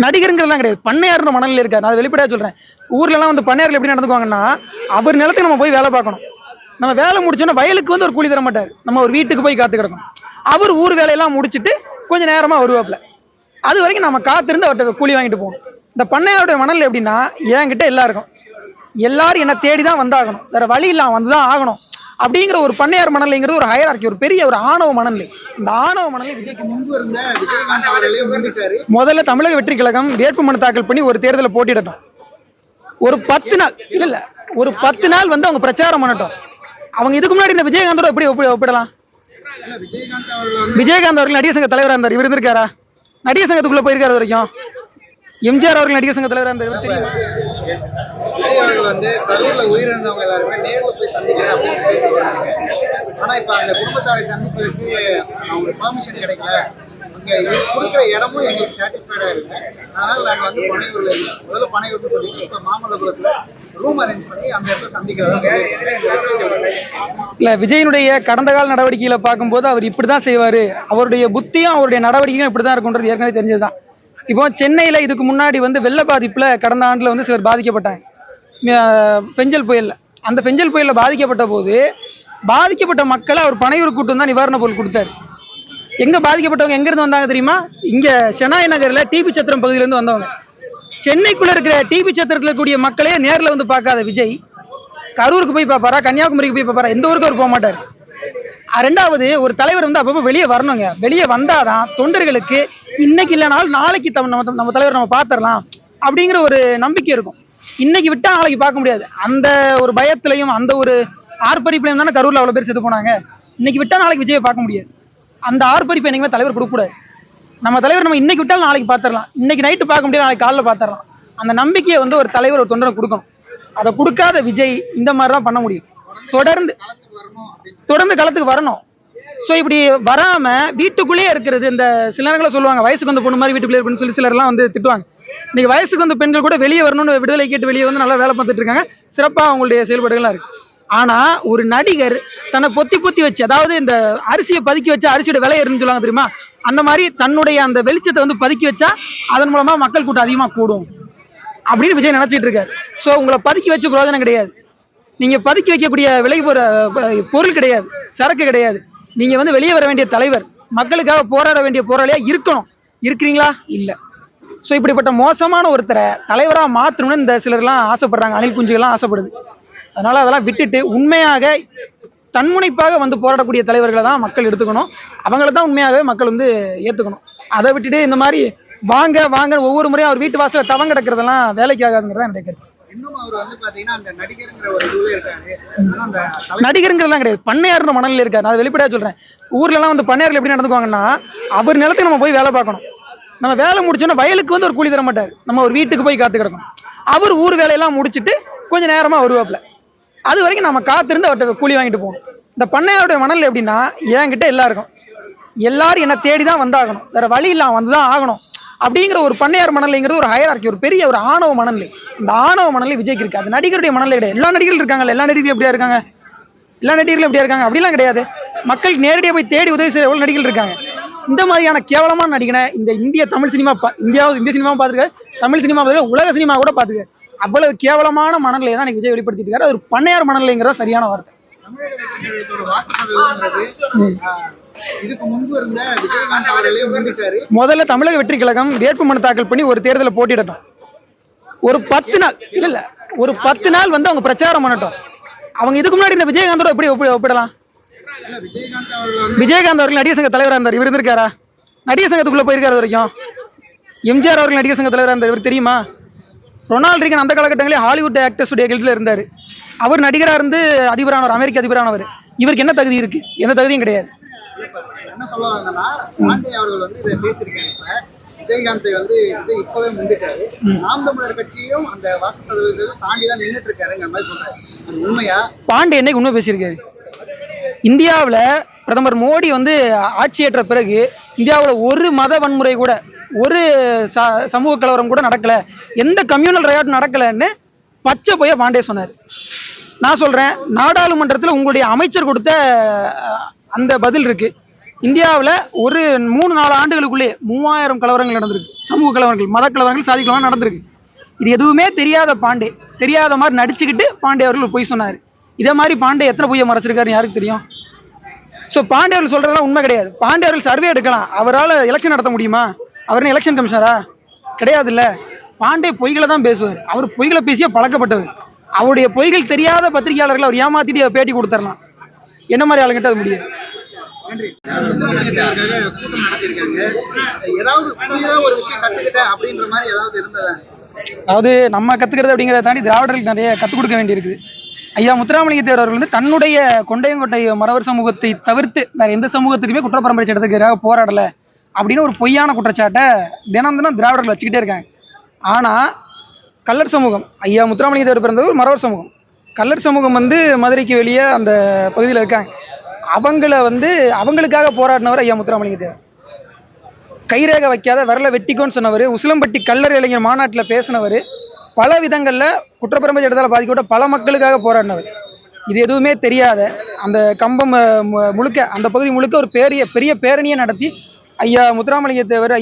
நடிகருங்கிறதுலாம் கிடையாது. பண்ணையாருன்ற மனநிலை இருக்காரு. நான் வெளிப்படையாக சொல்றேன். ஊர்லலாம் வந்து பண்ணையார்கள் எப்படி நடந்துக்குவாங்கன்னா, அவர் நிலத்துக்கு நம்ம போய் வேலை பார்க்கணும். நம்ம வேலை முடிச்சோன்னா வயலுக்கு வந்து ஒரு கூலி தர மாட்டார். நம்ம ஒரு வீட்டுக்கு போய் காத்து கிடக்கணும். அவர் ஊர் வேலையெல்லாம் முடிச்சுட்டு கொஞ்சம் நேரமா வருவாப்ல. அது வரைக்கும் நம்ம காத்திருந்து அவர்கிட்ட கூலி வாங்கிட்டு போகணும். இந்த பண்ணையாருடைய மனநிலை எப்படின்னா, என்கிட்ட எல்லாம் இருக்கும், எல்லாரும் என்ன தேடி தான் வந்தாகணும், வேற வழி இல்லாம வந்துதான் ஆகணும் அப்படிங்கிற ஒரு பண்ணையார் மனநிலைங்கிறது ஒரு ஹையரார்கி, ஒரு பெரிய ஒரு ஆணவ மனநிலை. இந்த ஆணவ மனநிலை விஜய்க்கு முன்பு இருந்த விஜயகாந்த் அவர்களே முந்திட்டாரு. முதல்ல தமிழக வெற்றி கழகம் வேட்புமனு தாக்கல் பண்ணி ஒரு தேர்தலை போட்டிடட்டும். ஒரு 10 நாள் இல்ல ஒரு 10 நாள் வந்து அவங்க பிரச்சாரம் பண்ணட்டும். அவங்க இதுக்கு முன்னாடி இந்த விஜயகாந்தோட எப்படி ஒப்பிடலாம்? விஜயகாந்த் அவர்கள் நடிகர் சங்க தலைவராக இருந்தார். இவர் இருந்திருக்காரா? நடிகர் சங்கத்துக்குள்ள போயிருக்காரு வரைக்கும். எம்ஜிஆர் அவர்கள் நடிகர் சங்க தலைவராக இருந்தார். தெரியுமா? வந்து கரூர்ல உயிரிழந்தவங்க எல்லாருமே நேரில் போய் சந்திக்கிறேன் அப்படின்னு பேசிக்கிறாங்க. ஆனா இப்ப அந்த குடும்பத்தாரை சந்திப்பதற்கு அவங்களுக்கு பெர்மிஷன் கிடைக்கல. இங்க கொடுக்குற இடமும் எங்களுக்கு சாட்டிஸ்ஃபைடா இருக்கு. அதனால நாங்க வந்து பனையூர்ல முதல்ல பனையூர்னு சொல்லிட்டு இப்ப மாமல்லபுரத்துல ரூம் அரேஞ்ச் பண்ணி அந்த இடத்துல சந்திக்கிறதா. இல்ல, விஜயனுடைய கடந்த கால நடவடிக்கைகளை பார்க்கும்போது அவர் இப்படிதான் செய்வாரு. அவருடைய புத்தியும் அவருடைய நடவடிக்கையும் இப்படிதான் இருக்குன்றது ஏற்கனவே தெரிஞ்சதுதான். இப்போ சென்னையில இதுக்கு முன்னாடி வந்து வெள்ள பாதிப்புல கடந்த ஆண்டுல வந்து சிலர் பாதிக்கப்பட்டாங்க. பெஞ்சல் புயல்ல, அந்த பெஞ்சல் புயல்ல பாதிக்கப்பட்ட போது பாதிக்கப்பட்ட மக்களை அவர் பனையூர் கூட்டம் தான் நிவாரண பொருள் கொடுத்தாரு. எங்க பாதிக்கப்பட்டவங்க எங்க இருந்து வந்தாங்க தெரியுமா? இங்க ஷெனாய் நகர்ல டிபி சத்திரம் பகுதியில இருந்து வந்தவங்க. சென்னைக்குள்ள இருக்கிற டிபி சத்திரத்தில் இருக்கக்கூடிய மக்களே நேரில் வந்து பார்க்காத விஜய் கரூருக்கு போய் பார்ப்பாரா, கன்னியாகுமரிக்கு போய் பார்ப்பாரா? எந்த ஊருக்கு அவர் போக மாட்டார். ரெண்டாவது, ஒரு தலைவர் வந்து அப்பப்போ வெளியே வரணுங்க. வெளியே வந்தாதான் தொண்டர்களுக்கு இன்னைக்கு இல்லைனாலும் நாளைக்கு நம்ம தலைவர் நம்ம பார்த்துடலாம் அப்படிங்கிற ஒரு நம்பிக்கை இருக்கும். இன்னைக்கு விட்டா நாளைக்கு பார்க்க முடியாது. அந்த ஒரு பயத்திலையும் அந்த ஒரு ஆர்ப்பரிப்புலையும் தானே கரூர்ல அவ்வளவு பேர் செத்து போனாங்க. இன்னைக்கு விட்டா நாளைக்கு விஜயை பார்க்க முடியாது. அந்த ஆர்ப்பரிப்பு என்னைக்குமே தலைவர் கொடுக்கக்கூடாது. நம்ம தலைவர் நம்ம இன்னைக்கு விட்டாலும் நாளைக்கு பார்த்துடலாம், இன்னைக்கு நைட்டு பார்க்க முடியாது, நாளைக்கு காலைல பார்த்துடலாம். அந்த நம்பிக்கையை வந்து ஒரு தலைவர் ஒரு தொண்டனை கொடுக்கணும். அதை கொடுக்காத விஜய் இந்த மாதிரி தான் பண்ண முடியும். தொடர்ந்து களத்துக்கு வரணும். ஸோ இப்படி வராம வீட்டுக்குள்ளேயே இருக்கிறது, இந்த சில நேரங்களில் சொல்லுவாங்க வயசுக்கு வந்த பொண்ணு மாதிரி வீட்டுக்குள்ளே இருக்குன்னு சொல்லி சிலர்லாம் வந்து திட்டுவாங்க. இன்னைக்கு வயசுக்கு வந்த பெண்கள் கூட வெளியே வரணும்னு விடுதலை கேட்டு வெளியே வந்து நல்லா வேலை பார்த்துட்டு இருக்காங்க. சிறப்பாக அவங்களுடைய செயல்பாடுகள்லாம் இருக்கு. ஆனா ஒரு நடிகர் தன்னை பொத்தி வச்சு, அதாவது இந்த அரிசியை பதுக்கி வச்சா அரிசியோட விலை ஏறுன்னு சொல்லுவாங்க தெரியுமா? அந்த மாதிரி தன்னுடைய அந்த வெளிச்சத்தை வந்து பதுக்கி வச்சா அதன் மூலமா மக்கள் கூட்டம் அதிகமா கூடும் அப்படின்னு விஜய் நினைச்சிட்டு இருக்காரு. ஸோ உங்களை பதுக்கி வச்சு பிரயோஜனம் கிடையாது. நீங்க பதுக்கி வைக்கக்கூடிய விலை பொருள் கிடையாது, சரக்கு கிடையாது. நீங்க வந்து வெளியே வர வேண்டிய தலைவர், மக்களுக்காக போராட வேண்டிய போராளியா இருக்கணும். இருக்கிறீங்களா? இல்லை. ஸோ இப்படிப்பட்ட மோசமான ஒருத்தரை தலைவராக மாற்றணும்னு இந்த சிலர்லாம் ஆசைப்படுறாங்க. அணில் குஞ்சுகள்லாம் ஆசைப்படுது. அதனால அதெல்லாம் விட்டுட்டு உண்மையாக தன்முனைப்பாக வந்து போராடக்கூடிய தலைவர்களை தான் மக்கள் எடுத்துக்கணும். அவங்கள தான் உண்மையாகவே மக்கள் வந்து ஏற்றுக்கணும். அதை விட்டுட்டு இந்த மாதிரி வாங்க வாங்க ஒவ்வொரு முறையும் அவர் வீட்டு வாசல தவம் கிடக்கிறதெல்லாம் வேலைக்கு ஆகாதுங்கிறதா என்னுடைய கருத்து. நடிகருங்கிறதுலாம் கிடையாது. பண்ணையாருன்ற மனநிலை இருக்காரு. நான் வெளிப்படையாக சொல்றேன். ஊர்லலாம் வந்து பண்ணையார்கள் எப்படி நடந்துக்குவாங்கன்னா, அவர் நிலத்துக்கு நம்ம போய் வேலை பார்க்கணும். நம்ம வேலை முடிச்சோன்னா வயலுக்கு வந்து ஒரு கூலி தர மாட்டார். நம்ம ஒரு வீட்டுக்கு போய் காத்து கிடக்கணும். அவர் ஊர் வேலையெல்லாம் முடிச்சுட்டு கொஞ்சம் நேரமா வருவாப்ல. அது வரைக்கும் நம்ம காத்திருந்து அவர்கிட்ட கூலி வாங்கிட்டு போகணும். இந்த பண்ணையாருடைய மனநிலை எப்படின்னா, என்கிட்ட எல்லாம் இருக்கும், எல்லாரும் என்ன தேடி தான் வந்தாகணும், வேற வழி இல்லாம வந்துதான் ஆகணும் அப்படிங்கிற ஒரு பண்ணையார் மனநிலைங்கிறது ஒரு ஹையரார்கி, ஒரு பெரிய ஒரு ஆணவ மனநிலை. இந்த ஆணவ மனநிலை விஜய்க்கு இருக்கு. அது நடிகருடைய மனநிலை கிடையாது. எல்லா நடிகர்கள் இருக்காங்கல்ல, எல்லா நடிகர்களும் எப்படியா இருக்காங்க? எல்லா நடிகர்களும் எப்படியா இருக்காங்க? அப்படிலாம் கிடையாது. மக்களுக்கு நேரடியாக போய் தேடி உதவி செய்ய எவ்வளவு நடிகர்கள் இருக்காங்க. இந்த மாதிரியான கேவலமான நடிகனை இந்த இந்திய தமிழ் சினிமா, இந்திய சினிமா பார்த்துருக்காரு, தமிழ் சினிமா பார்த்துருக்காரு, உலக சினிமா கூட பார்த்துக்காரு. அவ்வளவு கேவலமான மனநிலையை தான் விஜய் வெளிப்படுத்திட்டு இருக்காரு. அது ஒரு பண்ணையார் மனநிலைங்கிறத சரியான வார்த்தை. முதல்ல தமிழக வெற்றி கழகம் வேட்புமனு தாக்கல் பண்ணி ஒரு தேர்தலை போட்டிடட்டும். ஒரு 10 நாள் இல்ல ஒரு 10 நாள் வந்து அவங்க பிரச்சாரம் பண்ணட்டும். அவங்க இதுக்கு முன்னாடி இந்த விஜயகாந்தோட எப்படி ஒப்பிடலாம்? விஜயகாந்த் அவர்கள் நடிகர் சங்க தலைவராக இருந்தார். இவர் இருந்திருக்காரா? நடிகர் சங்கத்துக்குள்ள போயிருக்காரு வரைக்கும். எம்ஜிஆர் அவர்கள் நடிகர் சங்க தலைவராக இருந்தார். இவர் தெரியுமா? ரொனால்ட் ரீகன் அந்த காலகட்டங்களே ஹாலிவுட் ஆக்டர்ஸ் உடைய கில்ட்ல இருந்தாரு. அவர் நடிகராக இருந்து அதிபரானவர், அமெரிக்க அதிபரானவர். இவருக்கு என்ன தகுதி இருக்கு? எந்த தகுதியும் கிடையாது. என்ன சொல்லுவாங்கன்னா, பாண்டே அவர்கள் வந்து இதை பேசியிருக்காரு. விஜயகாந்தை வந்து விஜய் இப்பவே முந்திட்டாரு. நாம் தமிழர் கட்சியும் அந்த வாக்கு சதவீதத்தை தாண்டி தான் நின்றுட்டு இருக்காருங்கிற மாதிரி சொல்றாரு. உண்மையா? பாண்டே என்னைக்கு உண்மை பேசியிருக்காரு? இந்தியாவில் பிரதமர் மோடி வந்து ஆட்சியேற்ற பிறகு இந்தியாவில் ஒரு மத வன்முறை கூட, ஒரு சமூக கலவரம் கூட நடக்கல, எந்த கம்யூனல் ரையாட்டும் நடக்கலன்னு பச்சை போய் பாண்டே சொன்னார். நான் சொல்றேன், நாடாளுமன்றத்தில் உங்களுடைய அமைச்சர் கொடுத்த அந்த பதில் இருக்கு. இந்தியாவில் ஒரு 3-4 ஆண்டுகளுக்குள்ளே 3000 கலவரங்கள் நடந்திருக்கு. சமூக கலவரங்கள், மத கலவரங்கள், சாதி கலவரம் நடந்திருக்கு. இது எதுவுமே தெரியாத பாண்டே, தெரியாத மாதிரி நடிச்சுக்கிட்டு பாண்டே அவர்கள் பொய் சொன்னார். இதே மாதிரி பாண்டே எத்தனை பொய்யை மறைச்சிருக்காருன்னு யாருக்கு தெரியும்? ஸோ பாண்டே அவர்கள் சொல்றதெல்லாம் உண்மை கிடையாது. பாண்டே அவர்கள் சர்வே எடுக்கலாம், அவரால் எலெக்ஷன் நடத்த முடியுமா? அவர் எலெக்ஷன் கமிஷனரா? கிடையாதுல்ல. பாண்டே பொய்களை தான் பேசுவார். அவர் பொய்களை பேசியே பழக்கப்பட்டவர். அவருடைய பொய்கள் தெரியாத பத்திரிகையாளர்கள் அவர் ஏமாத்திட்டு பேட்டி கொடுத்துடலாம். என்ன மாதிரி ஆளுங்கிட்ட அது முடியாது. அதாவது நம்ம கத்துக்கிறது அப்படிங்கிறத தாண்டி திராவிடர்களுக்கு நிறைய கற்றுக் கொடுக்க வேண்டியிருக்குது. ஐயா முத்துராமலிங்க தேவர் அவர்கள் வந்து தன்னுடைய கொண்டையங்கோட்டை மறவர் சமூகத்தை தவிர்த்து வேற எந்த சமூகத்துக்குமே குற்றப்பரம்பரை சட்டத்துக்கு எதிராக போராடலை அப்படின்னு ஒரு பொய்யான குற்றச்சாட்டை தினம் தினம் திராவிடர்கள் வச்சுக்கிட்டே இருக்காங்க. ஆனால் கல்லர் சமூகம், ஐயா முத்துராமலிங்க தேவர் பிறந்தது ஒரு மறவர் சமூகம். கல்லர் சமூகம் வந்து மதுரைக்கு வெளியே அந்த பகுதியில் இருக்காங்க. அவங்கள வந்து அவங்களுக்காக போராடினவர் ஐயா முத்துராமலிங்க தேவர். கைரேகை வைக்காத விரலை வெட்டிக்கோன்னு சொன்னவர், உசிலம்பட்டி கல்லர் இளைஞர் மாநாட்டில் பேசினவர், பல விதங்களில் குற்றப்பரம்பரை சட்டத்தால் பாதிக்கப்பட்ட பல மக்களுக்காக போராடினவர். இது எதுவுமே தெரியாத அந்த கம்பம் முழுக்க, அந்த பகுதி முழுக்க ஒரு பெரிய பேரணியை நடத்தி ஐயா முத்துராமலிங்க தேவர்,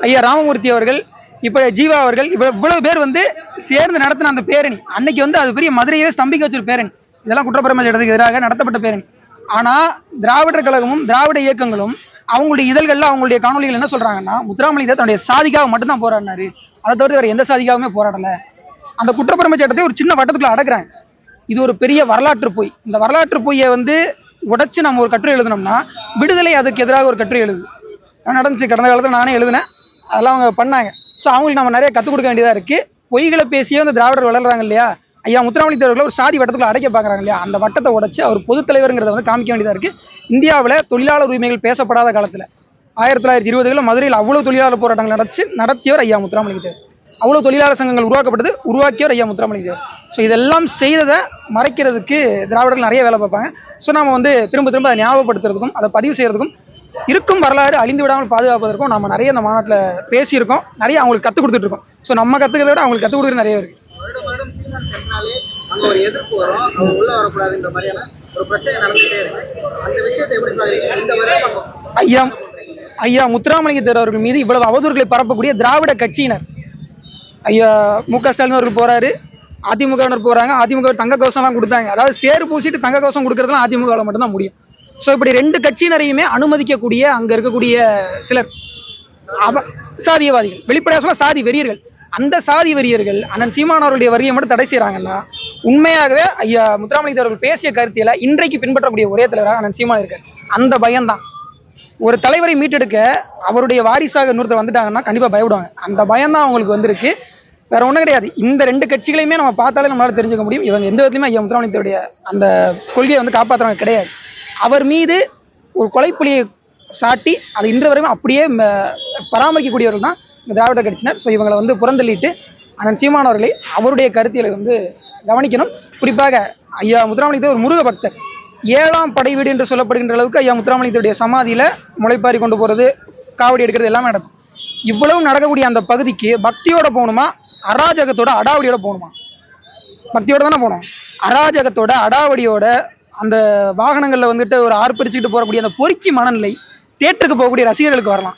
ஐயா ராமமூர்த்தி அவர்கள், இப்போ ஜீவா அவர்கள், இவ்வளவு பேர் வந்து சேர்ந்து நடத்தின அந்த பேரணி அன்னைக்கு வந்து அது பெரிய மதுரையவே ஸ்தம்பிக்க வச்ச ஒரு பேரணி. இதெல்லாம் குற்றப்பரம்பரை சட்டத்துக்கு எதிராக நடத்தப்பட்ட பேரணி. ஆனால் திராவிடர் கழகமும் திராவிட இயக்கங்களும் அவங்களுடைய இதழ்களில் அவங்களுடைய காணொலிகள் என்ன சொல்றாங்கன்னா, முத்துராமலிங்க தேவர் தன்னுடைய சாதிக்காக மட்டும்தான் போராடினாரு, அதை தவிர வேறு எந்த சாதிக்காகவுமே போராடலை. அந்த குற்றப்பரம்பரை சட்டத்தை ஒரு சின்ன வட்டத்துக்குள்ள அடக்குறாங்க. இது ஒரு பெரிய வரலாற்று பொய். இந்த வரலாற்று பொய்யை வந்து உடைச்சு நம்ம ஒரு கட்டுரை எழுதணும்னா விடுதலை அதுக்கு எதிராக ஒரு கட்டுரை எழுது நடந்துச்சு. கடந்த காலத்தில் நானே எழுதினேன், அதெல்லாம் அவங்க பண்ணாங்க. ஸோ அவங்களுக்கு நம்ம நிறைய கற்றுக் கொடுக்க வேண்டியதாக இருக்குது. பொய்களை பேசியே அந்த திராவிடர் வளர்றாங்க இல்லையா, ஐயா முத்துராமலிங்க தேவர்களை ஒரு சாதி வட்டத்துக்குள்ள அடைக்க பார்க்குறாங்க இல்லையா, அந்த வட்டத்தை உடைச்சு அவர் பொதுத் தலைவருங்கிறத வந்து காமிக்க வேண்டியதாக இருக்குது. இந்தியாவில் தொழிலாளர் உரிமைகள் பேசப்படாத காலத்தில் 1920களில் மதுரையில் அவ்வளோ தொழிலாளர் போராட்டங்கள் நடத்தியவர் ஐயா முத்துராமலிங்க தேவர். அவ்வளோ தொழிலாளர் சங்கங்கள் உருவாக்கியவர் ஐயா முத்துராமலிங்க தேவர். ஸோ இதெல்லாம் செய்ததை மறைக்கிறதுக்கு திராவிடர்கள் நிறைய வேலை பார்ப்பாங்க. ஸோ நம்ம வந்து திரும்ப அதை ஞாபகப்படுத்துறதுக்கும் அதை பதிவு செய்கிறதுக்கும் இருக்கும் வரலாறு அழிந்து விடாமல் பாதுகாப்பதற்கும் நம்ம நிறைய இந்த மாநாட்டில் பேசியிருக்கோம், நிறைய அவங்களுக்கு கற்றுக் கொடுத்துட்டு இருக்கோம். ஸோ நம்ம கற்றுக்கிறத விட அவங்களுக்கு கற்றுக் கொடுக்குறது நிறைய இருக்குது. ஐயா முத்துராமலிங்க தேவர் அவர்கள் மீது இவ்வளவு அவதூறுகளை பரப்பக்கூடிய திராவிட கட்சியினர், ஐயா மு.க. ஸ்டாலின் அவர்கள் போறாரு, அதிமுகவினர் போறாங்க, அதிமுக தங்க கவசம்லாம் கொடுத்தாங்க. அதாவது சேறு பூசிட்டு தங்க கவசம் கொடுக்கறதுலாம் அதிமுகவில் மட்டும்தான் முடியும். ஸோ இப்படி ரெண்டு கட்சியினரையுமே அனுமதிக்கக்கூடிய அங்கே இருக்கக்கூடிய சிலர் சாதியவாதிகள், வெளிப்படையாக சொல்ல சாதி வெறியர்கள். அந்த சாதி வெறியர்கள் அண்ணன் சீமான் அவருடைய வரியை மட்டும் தடை செய்கிறாங்கன்னா உண்மையாகவே ஐயா முத்துராமலிங்க அவர்கள் பேசிய கருத்தியலை இன்றைக்கு பின்பற்றக்கூடிய ஒரே தலைவராக அண்ணன் சீமான் இருக்கார். அந்த பயம்தான் ஒரு தலைவரை மீட்டெடுக்க அவருடைய வாரிசாக இன்னொருத்தர் வந்துட்டாங்கன்னா கண்டிப்பாக பயப்படுவாங்க. அந்த பயம்தான் அவங்களுக்கு வந்திருக்கு, வேற ஒன்றும் கிடையாது. இந்த ரெண்டு கட்சிகளையுமே நம்ம பார்த்தாலே நம்மளால தெரிஞ்சுக்க முடியும், இவங்க எந்த விதத்துலையுமே ஐயா முத்துராமலிங்கத்துடைய அந்த கொள்கையை வந்து காப்பாற்றுறவங்க கிடையாது. அவர் மீது ஒரு கொலைப்புலியை சாட்டி அதை இன்று வரைக்கும் அப்படியே பராமரிக்கக்கூடியவர்கள் தான் இந்த திராவிட கட்சியினர். ஸோ இவங்களை வந்து புறந்தள்ளிட்டு அண்ணன் சீமான் அவர்களை அவருடைய கருத்தியலை வந்து கவனிக்கணும். குறிப்பாக ஐயா முத்துராமலிங்கத்தை ஒரு முருக பக்தர், 7ஆம் படை வீடு என்று சொல்லப்படுகின்ற அளவுக்கு ஐயா முத்துராமலிங்கத்துடைய சமாதியில் முளைப்பாரி கொண்டு போகிறது, காவடி எடுக்கிறது எல்லாமே நடக்கும். இவ்வளவு நடக்கக்கூடிய அந்த பகுதிக்கு பக்தியோட போகணுமா, அராஜகத்தோட அடாவடியோட போகணுமா? பக்தியோட தானே போகணும். அராஜகத்தோட அடாவடியோட அந்த வாகனங்களில் வந்துட்டு ஒரு ஆர்ப்பரிச்சுக்கிட்டு போகக்கூடிய அந்த பொறுக்கி மனநிலை தியேட்டருக்கு போகக்கூடிய ரசிகர்களுக்கு வரலாம்.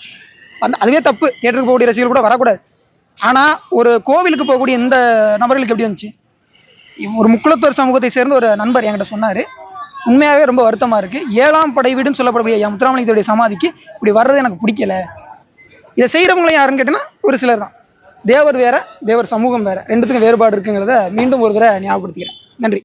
அதுவே தப்பு, தியேட்டருக்கு போகக்கூடிய ரசிகர்கள் கூட வரக்கூடாது. ஆனால் ஒரு கோவிலுக்கு போகக்கூடிய இந்த நபர்களுக்கு எப்படி வந்துச்சு? ஒரு முக்குளத்தூர் சமூகத்தை சேர்ந்த ஒரு நண்பர் என்கிட்ட சொன்னார், உண்மையாகவே ரொம்ப வருத்தமாக இருக்குது, 7ஆம் படை வீடுன்னு சொல்லப்படக்கூடிய ஐயா முத்துராமலிங்கத்துடைய சமாதிக்கு இப்படி வர்றது எனக்கு பிடிக்கல. இதை செய்கிறவங்களும் யாருன்னு கேட்டீங்கன்னா ஒரு சிலர் தான். தேவர் வேற, தேவர் சமூகம் வேற, ரெண்டுத்துக்கும் வேறுபாடு இருக்குங்கிறத மீண்டும் ஒரு தடவை ஞாபகப்படுத்திக்கிறேன். நன்றி.